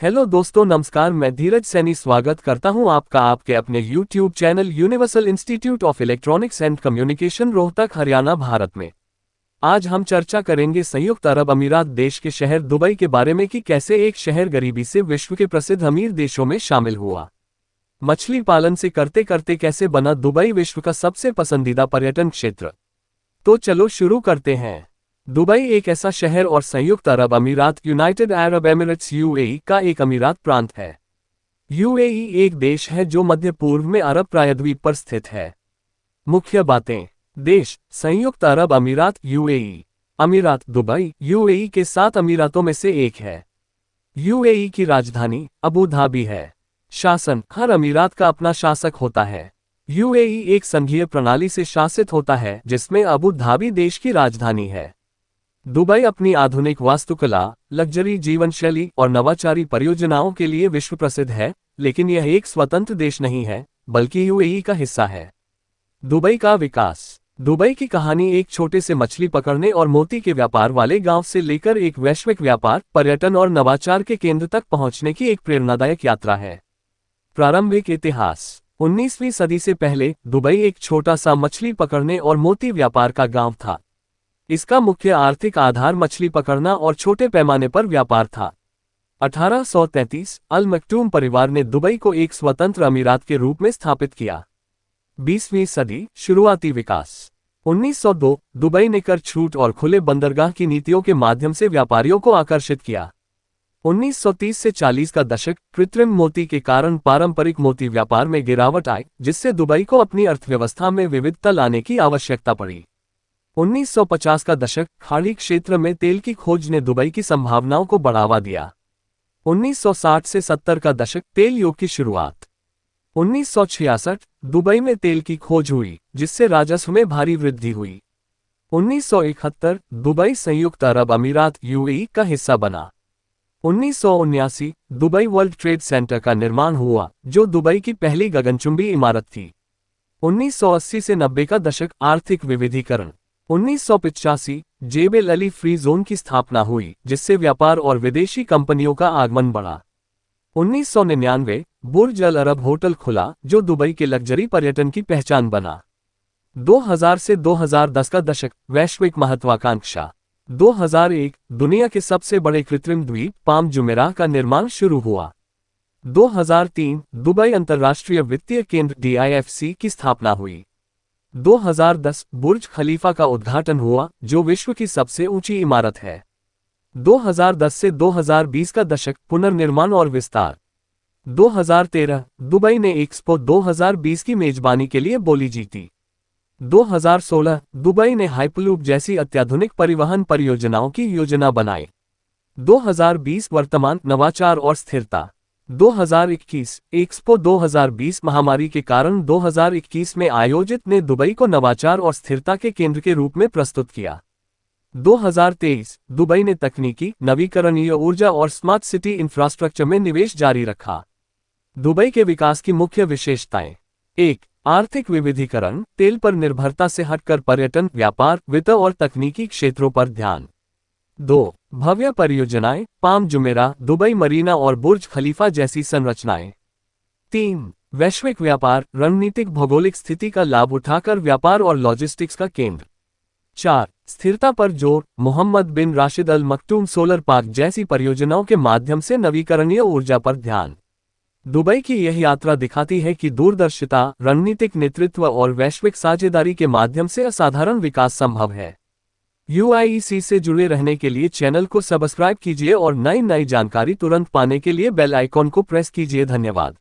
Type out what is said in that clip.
Hello दोस्तों, नमस्कार। मैं धीरज सैनी स्वागत करता हूं आपका आपके अपने YouTube channel universal institute of electronics and communication, Rohtak, Haryana, Bharat में। आज हम चर्चा करेंगे संयुक्त अरब अमीरात देश के शहर दुबई के बारे में कि कैसे एक शहर गरीबी से विश्व के प्रसिद्ध अमीर देशों में शामिल हुआ। मछली पालन से करते करते कैसे बना दुबई विश्व का सबसे पसंदीदा पर्यटन क्षेत्र। तो चलो शुरू करते हैं। दुबई एक ऐसा शहर और संयुक्त अरब अमीरात यूनाइटेड अरब एमिरेट्स यूएई का एक अमीरात प्रांत है। यूएई एक देश है जो मध्य पूर्व में अरब प्रायद्वीप पर स्थित है। मुख्य बातें। देश संयुक्त अरब अमीरात यूएई। अमीरात दुबई यूएई के 7 अमीरातों में से एक है। यूएई की राजधानी अबू धाबी है। शासन हर अमीरात का अपना शासक होता है। यूएई एक संघीय प्रणाली से शासित होता है जिसमें अबू धाबी देश की राजधानी है। दुबई अपनी आधुनिक वास्तुकला, लग्जरी जीवन शैली और नवाचारी परियोजनाओं के लिए विश्व प्रसिद्ध है, लेकिन यह एक स्वतंत्र देश नहीं है, बल्कि यूएई का हिस्सा है। दुबई का विकास। दुबई की कहानी एक छोटे से मछली पकड़ने और मोती के व्यापार वाले गांव से लेकर एक वैश्विक व्यापार, पर्यटन और नवाचार के केंद्र तक पहुंचने की एक प्रेरणादायक यात्रा है। प्रारंभिक इतिहास। 19वीं सदी से पहले दुबई एक छोटा सा मछली पकड़ने और मोती व्यापार का गांव था। इसका मुख्य आर्थिक आधार मछली पकड़ना और छोटे पैमाने पर व्यापार था। 1833 अल मक्टूम परिवार ने दुबई को एक स्वतंत्र अमीरात के रूप में स्थापित किया। 20वीं सदी शुरुआती विकास। 1902 दुबई ने कर छूट और खुले बंदरगाह की नीतियों के माध्यम से व्यापारियों को आकर्षित किया। 1930 से 40 का दशक कृत्रिम मोती के कारण पारंपरिक मोती व्यापार में गिरावट आई, जिससे दुबई को अपनी अर्थव्यवस्था में विविधता लाने की आवश्यकता पड़ी। 1950 का दशक खाड़ी क्षेत्र में तेल की खोज ने दुबई की संभावनाओं को बढ़ावा दिया। 1960 से 70 का दशक तेल युग की शुरुआत। 1966 दुबई में तेल की खोज हुई, जिससे राजस्व में भारी वृद्धि हुई। 1971 दुबई संयुक्त अरब अमीरात यूएई का हिस्सा बना। 1979 दुबई वर्ल्ड ट्रेड सेंटर का निर्माण हुआ, जो दुबई की पहली गगनचुंबी इमारत थी। 1980 से 90 का दशक आर्थिक विविधीकरण। 1985 जेबेल अली फ्री जोन की स्थापना हुई, जिससे व्यापार और विदेशी कंपनियों का आगमन बढ़ा। 1999 बुर्ज अल अरब होटल खुला, जो दुबई के लग्जरी पर्यटन की पहचान बना। 2000 से 2010 का दशक वैश्विक महत्वाकांक्षा। 2001 दुनिया के सबसे बड़े कृत्रिम द्वीप पाम जुमेराह का निर्माण शुरू हुआ। 2003 दुबई अंतर्राष्ट्रीय वित्तीय केंद्र DIFC की स्थापना हुई। 2010 बुर्ज खलीफा का उद्घाटन हुआ, जो विश्व की सबसे ऊंची इमारत है। 2010 से 2020 का दशक पुनर्निर्माण और विस्तार। 2013 दुबई ने एक्सपो 2020 की मेजबानी के लिए बोली जीती। 2016 दुबई ने हाइपरलूप जैसी अत्याधुनिक परिवहन परियोजनाओं की योजना बनाई। 2020 वर्तमान नवाचार और स्थिरता। 2021 एक्सपो 2020 महामारी के कारण 2021 में आयोजित ने दुबई को नवाचार और स्थिरता के केंद्र के रूप में प्रस्तुत किया। 2023 दुबई ने तकनीकी, नवीकरणीय ऊर्जा और स्मार्ट सिटी इंफ्रास्ट्रक्चर में निवेश जारी रखा। दुबई के विकास की मुख्य विशेषताएं। 1. आर्थिक विविधीकरण, तेल पर निर्भरता से हटकर पर्यटन, व्यापार, वित्त और तकनीकी क्षेत्रों पर ध्यान। 2. भव्य परियोजनाएं, पाम जुमेराह, दुबई मरीना और बुर्ज खलीफा जैसी संरचनाएं। 3. वैश्विक व्यापार, रणनीतिक भौगोलिक स्थिति का लाभ उठाकर व्यापार और लॉजिस्टिक्स का केंद्र। 4. स्थिरता पर जोर, मोहम्मद बिन राशिद अल मक्टूम सोलर पार्क जैसी परियोजनाओं के माध्यम से नवीकरणीय ऊर्जा पर ध्यान। दुबई की यह यात्रा दिखाती है कि दूरदर्शिता, रणनीतिक नेतृत्व और वैश्विक साझेदारी के माध्यम से असाधारण विकास संभव है। UIEC से जुड़े रहने के लिए चैनल को सब्सक्राइब कीजिए और नई जानकारी तुरंत पाने के लिए बेल आइकॉन को प्रेस कीजिए। धन्यवाद।